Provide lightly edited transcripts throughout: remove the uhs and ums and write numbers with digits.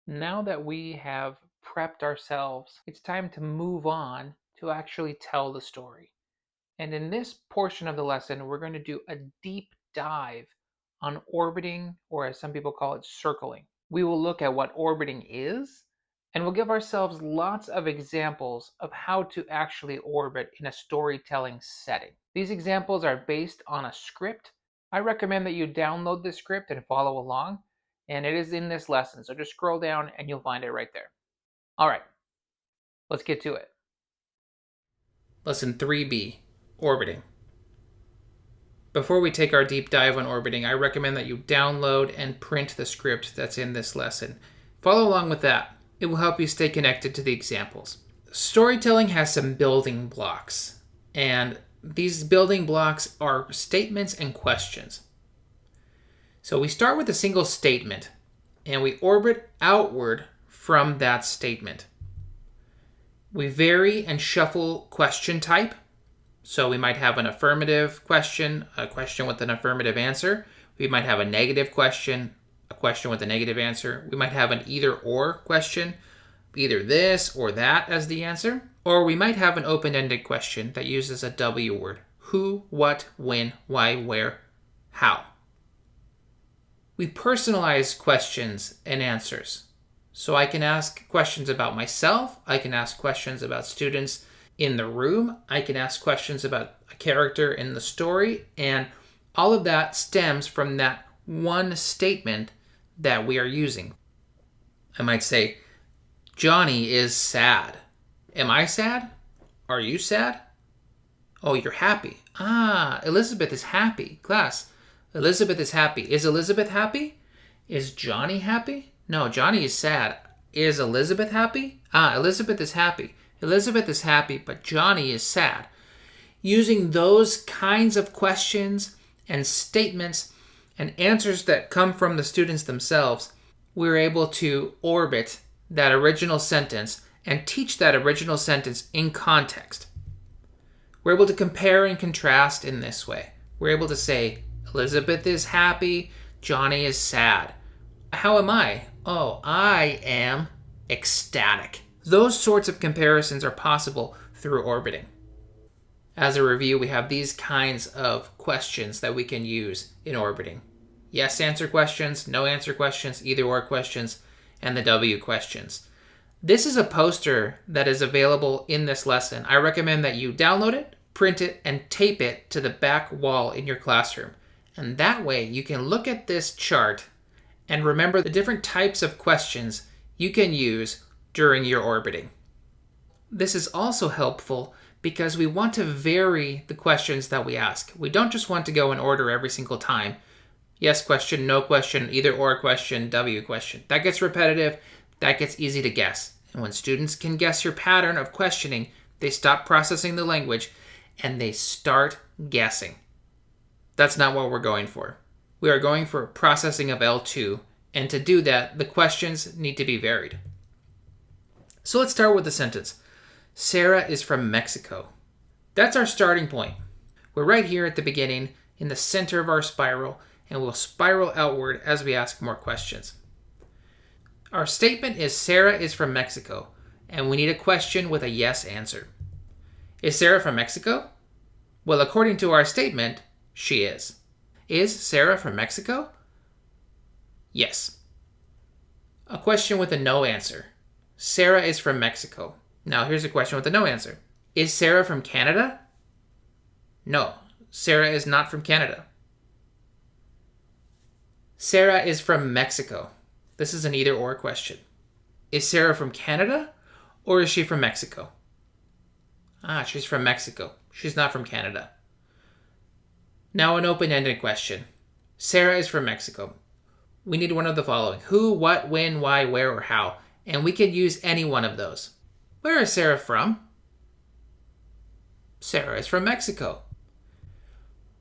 Now that we have prepped ourselves, it's time to move on to actually tell the story. And in this portion of the lesson, we're going to do a deep dive on orbiting, or as some people call it, circling. We will look at what orbiting is, and we'll give ourselves lots of examples of how to actually orbit in a storytelling setting. These examples are based on a script. I recommend that you download this script and follow along, and it is in this lesson. So just scroll down and you'll find it right there. All right, let's get to it. Lesson 3B, Orbiting. Before we take our deep dive on orbiting, I recommend that you download and print the script that's in this lesson. Follow along with that. It will help you stay connected to the examples. Storytelling has some building blocks, and these building blocks are statements and questions. So we start with a single statement, and we orbit outward from that statement. We vary and shuffle question type. So we might have an affirmative question, a question with an affirmative answer. We might have a negative question, a question with a negative answer. We might have an either or question, either this or that as the answer. Or we might have an open-ended question that uses a W word. Who, what, when, why, where, how. We personalize questions and answers. So I can ask questions about myself. I can ask questions about students in the room. I can ask questions about a character in the story, and all of that stems from that one statement that we are using. I might say, Johnny is sad. Am I sad? Are you sad? Oh, you're happy. Ah, Elizabeth is happy. Class, Elizabeth is happy. Is Elizabeth happy? Is Johnny happy? No, Johnny is sad. Is Elizabeth happy? Ah, Elizabeth is happy. Elizabeth is happy, but Johnny is sad. Using those kinds of questions and statements and answers that come from the students themselves, we're able to orbit that original sentence and teach that original sentence in context. We're able to compare and contrast in this way. We're able to say, Elizabeth is happy, Johnny is sad. How am I? Oh, I am ecstatic. Those sorts of comparisons are possible through orbiting. As a review, we have these kinds of questions that we can use in orbiting. Yes answer questions, no answer questions, either or questions, and the W questions. This is a poster that is available in this lesson. I recommend that you download it, print it, and tape it to the back wall in your classroom. And that way you can look at this chart and remember the different types of questions you can use during your orbiting. This is also helpful because we want to vary the questions that we ask. We don't just want to go in order every single time. Yes question, no question, either or question, W question. That gets repetitive, that gets easy to guess. And when students can guess your pattern of questioning, they stop processing the language and they start guessing. That's not what we're going for. We are going for processing of L2, and to do that, the questions need to be varied. So let's start with the sentence. Sarah is from Mexico. That's our starting point. We're right here at the beginning, in the center of our spiral, and we'll spiral outward as we ask more questions. Our statement is Sarah is from Mexico, and we need a question with a yes answer. Is Sarah from Mexico? Well, according to our statement, she is. Is Sarah from Mexico? Yes. A question with a no answer. Sarah is from Mexico. Now here's a question with a no answer. Is Sarah from Canada? No, Sarah is not from Canada. Sarah is from Mexico. This is an either or question. Is Sarah from Canada or is she from Mexico? Ah, she's from Mexico. She's not from Canada. Now an open-ended question. Sarah is from Mexico. We need one of the following. Who, what, when, why, where, or how. And we can use any one of those. Where is Sarah from? Sarah is from Mexico.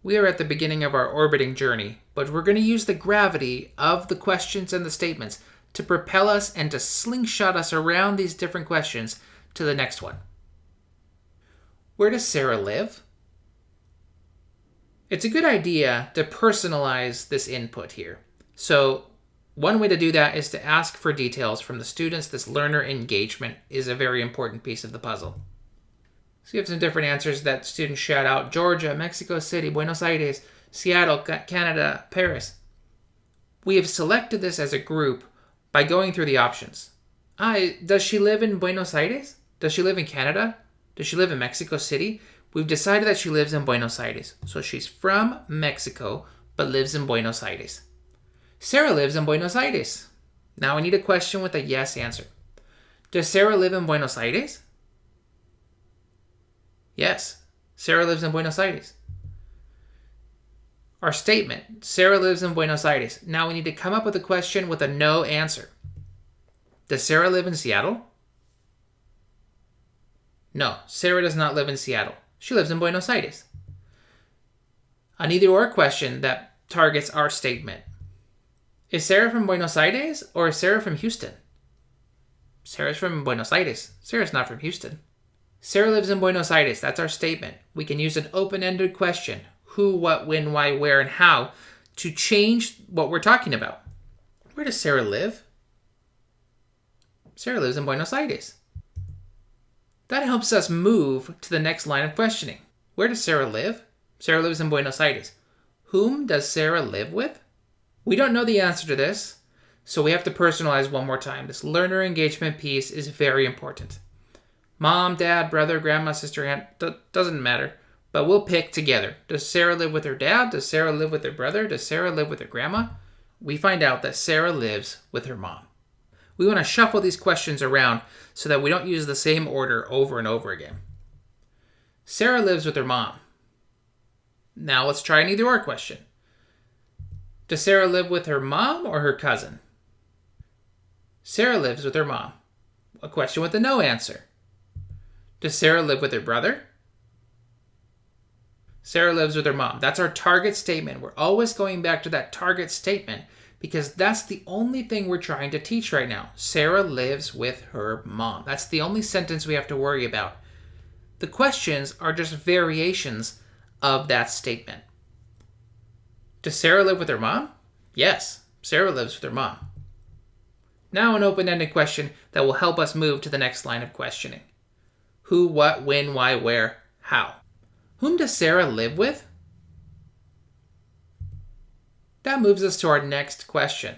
We are at the beginning of our orbiting journey, but we're going to use the gravity of the questions and the statements to propel us and to slingshot us around these different questions to the next one. Where does Sarah live? It's a good idea to personalize this input here. So One way to do that is to ask for details from the students. This learner engagement is a very important piece of the puzzle. So you have some different answers that students shout out: Georgia, Mexico City, Buenos Aires, Seattle, Canada, Paris. We have selected this as a group by going through the options. Does she live in Buenos Aires? Does she live in Canada? Does she live in Mexico City? We've decided that she lives in Buenos Aires. So she's from Mexico, but lives in Buenos Aires. Sarah lives in Buenos Aires. Now I need a question with a yes answer. Does Sarah live in Buenos Aires? Yes, Sarah lives in Buenos Aires. Our statement, Sarah lives in Buenos Aires. Now we need to come up with a question with a no answer. Does Sarah live in Seattle? No, Sarah does not live in Seattle. She lives in Buenos Aires. An either or question that targets our statement. Is Sarah from Buenos Aires or is Sarah from Houston? Sarah's from Buenos Aires. Sarah's not from Houston. Sarah lives in Buenos Aires. That's our statement. We can use an open-ended question. Who, what, when, why, where, and how to change what we're talking about. Where does Sarah live? Sarah lives in Buenos Aires. That helps us move to the next line of questioning. Where does Sarah live? Sarah lives in Buenos Aires. Whom does Sarah live with? We don't know the answer to this, so we have to personalize one more time. This learner engagement piece is very important. Mom, dad, brother, grandma, sister, aunt, doesn't matter. But we'll pick together. Does Sarah live with her dad? Does Sarah live with her brother? Does Sarah live with her grandma? We find out that Sarah lives with her mom. We want to shuffle these questions around so that we don't use the same order over and over again. Sarah lives with her mom. Now let's try an either or question. Does Sarah live with her mom or her cousin? Sarah lives with her mom. A question with a no answer. Does Sarah live with her brother? Sarah lives with her mom. That's our target statement. We're always going back to that target statement because that's the only thing we're trying to teach right now. Sarah lives with her mom. That's the only sentence we have to worry about. The questions are just variations of that statement. Does Sarah live with her mom? Yes, Sarah lives with her mom. Now an open-ended question that will help us move to the next line of questioning. Who, what, when, why, where, how. Whom does Sarah live with? That moves us to our next question.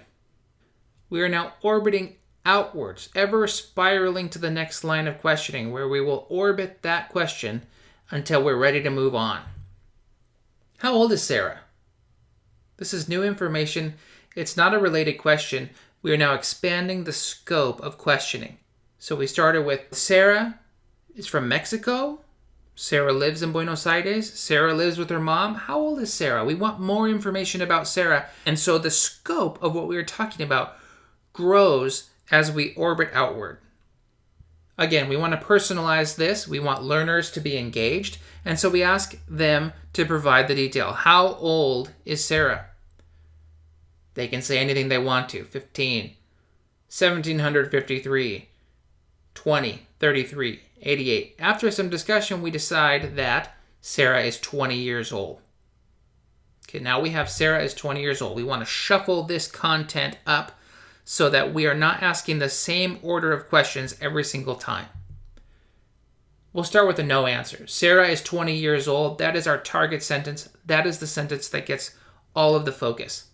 We are now orbiting outwards, ever spiraling to the next line of questioning, where we will orbit that question until we're ready to move on. How old is Sarah? This is new information. It's not a related question. We are now expanding the scope of questioning. So we started with Sarah is from Mexico. Sarah lives in Buenos Aires. Sarah lives with her mom. How old is Sarah? We want more information about Sarah. And so the scope of what we are talking about grows as we orbit outward. Again, we want to personalize this. We want learners to be engaged. And so we ask them to provide the detail. How old is Sarah? They can say anything they want to. 15, 1753, 20, 33, 88. After some discussion, we decide that Sarah is 20 years old. Okay, now we have Sarah is 20 years old. We want to shuffle this content up so that we are not asking the same order of questions every single time. We'll start with a no answer. Sarah is 20 years old. That is our target sentence. That is the sentence that gets all of the focus.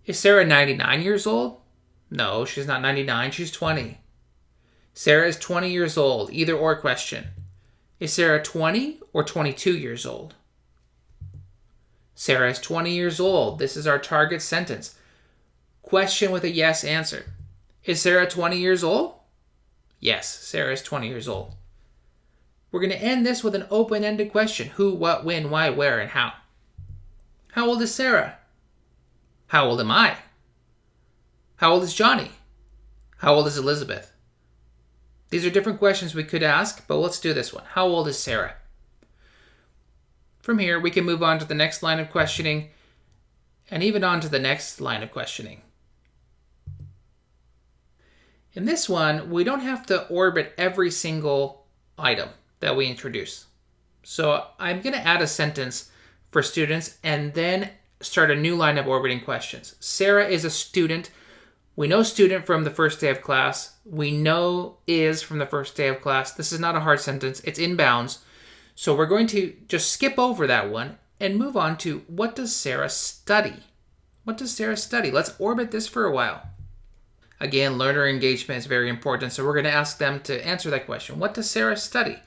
Is Sarah 99 years old? No, she's not 99. She's 20. Sarah is 20 years old. Either or question. Is Sarah 20 or 22 years old? Sarah is 20 years old. This is our target sentence. Question with a yes answer. Is Sarah 20 years old? Yes, Sarah is 20 years old. We're going to end this with an open-ended question. Who, what, when, why, where, and how. How old is Sarah? How old am I? How old is Johnny? How old is Elizabeth? These are different questions we could ask, but let's do this one. How old is Sarah? From here, we can move on to the next line of questioning and even on to the next line of questioning. In this one, we don't have to orbit every single item that we introduce. So I'm going to add a sentence for students and then start a new line of orbiting questions. Sarah is a student. We know student from the first day of class. We know is from the first day of class. This is not a hard sentence. It's in bounds. So we're going to just skip over that one and move on to, what does Sarah study? What does Sarah study? Let's orbit this for a while. Again, learner engagement is very important, so we're going to ask them to answer that question. What does Sarah study?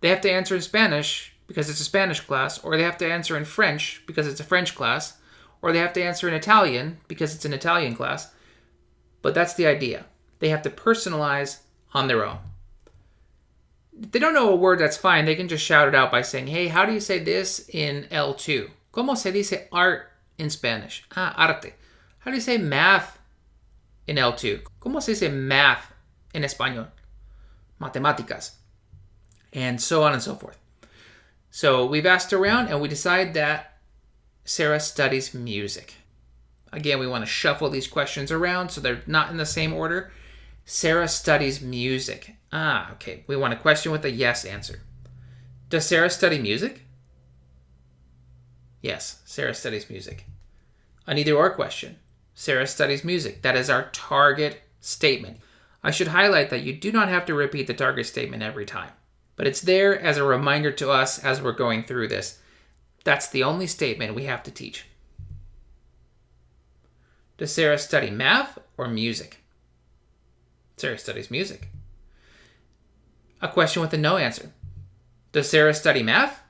They have to answer in Spanish because it's a Spanish class, or they have to answer in French because it's a French class, or they have to answer in Italian because it's an Italian class. But that's the idea. They have to personalize on their own. If they don't know a word, that's fine. They can just shout it out by saying, hey, how do you say this in L2? ¿Cómo se dice art in Spanish? Arte. How do you say math in L2? ¿Cómo se dice math en español? Matemáticas. And so on and so forth. So we've asked around and we decide that Sarah studies music. Again, we want to shuffle these questions around so they're not in the same order. Sarah studies music. Okay. We want a question with a yes answer. Does Sarah study music? Yes, Sarah studies music. An either or question. Sarah studies music. That is our target statement. I should highlight that you do not have to repeat the target statement every time, but it's there as a reminder to us as we're going through this. That's the only statement we have to teach. Does Sarah study math or music? Sarah studies music. A question with a no answer. Does Sarah study math?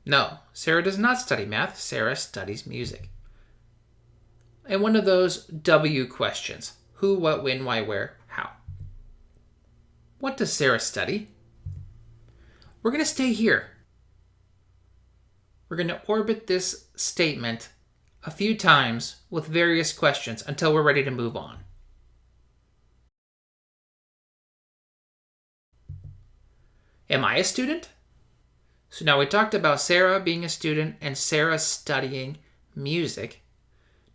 No, Sarah does not study math. Sarah studies music. And one of those W questions. Who, what, when, why, where, how. What does Sarah study? We're going to stay here. We're going to orbit this statement a few times with various questions until we're ready to move on. Am I a student? So now we talked about Sarah being a student and Sarah studying music.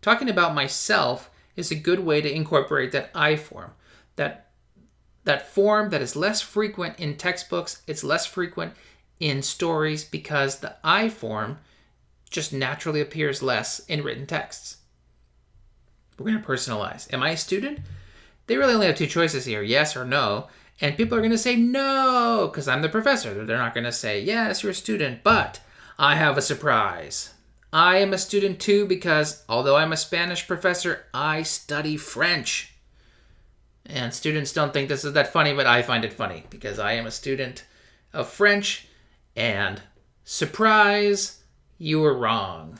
Talking about myself is a good way to incorporate that I form. That form that is less frequent in textbooks, it's less frequent in stories because the I form just naturally appears less in written texts. We're going to personalize. Am I a student? They really only have two choices here, yes or no. And people are going to say no, because I'm the professor. They're not going to say, yes, you're a student, but I have a surprise. I am a student too because although I'm a Spanish professor, I study French. And students don't think this is that funny, but I find it funny because I am a student of French. And surprise, you were wrong.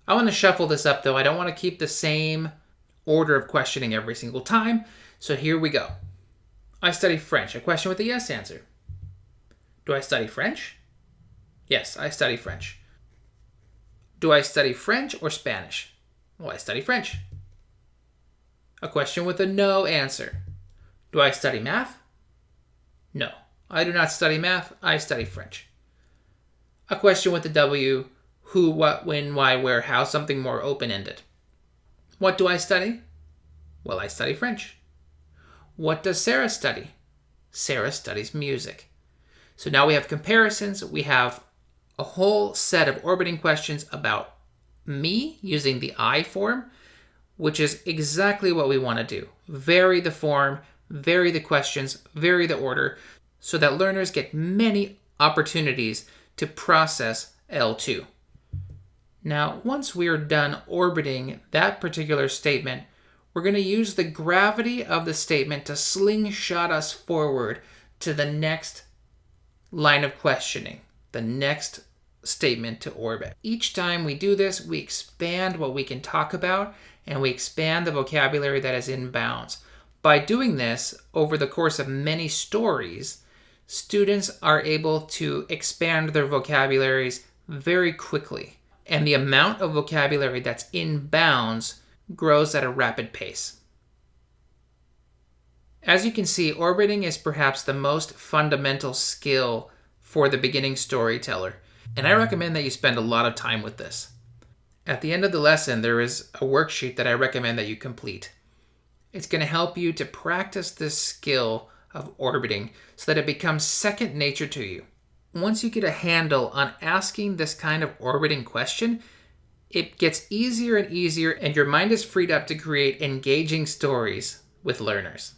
I want to shuffle this up though. I don't want to keep the same order of questioning every single time. So here we go. I study French. A question with a yes answer. Do I study French? Yes, I study French. Do I study French or Spanish? Well, I study French. A question with a no answer. Do I study math? No, I do not study math. I study French. A question with a W. Who, what, when, why, where, how. Something more open-ended. What do I study? Well, I study French. What does Sarah study? Sarah studies music. So now we have comparisons. We have a whole set of orbiting questions about me using the I form, which is exactly what we want to do. Vary the form, vary the questions, vary the order, so that learners get many opportunities to process L2. Now, once we're done orbiting that particular statement, we're going to use the gravity of the statement to slingshot us forward to the next line of questioning, the next statement to orbit. Each time we do this, we expand what we can talk about and we expand the vocabulary that is in bounds. By doing this over the course of many stories, students are able to expand their vocabularies very quickly. And the amount of vocabulary that's in bounds grows at a rapid pace. As you can see, orbiting is perhaps the most fundamental skill for the beginning storyteller, and I recommend that you spend a lot of time with this. At the end of the lesson, there is a worksheet that I recommend that you complete. It's going to help you to practice this skill of orbiting so that it becomes second nature to you. Once you get a handle on asking this kind of orbiting question, It gets easier and easier, and your mind is freed up to create engaging stories with learners.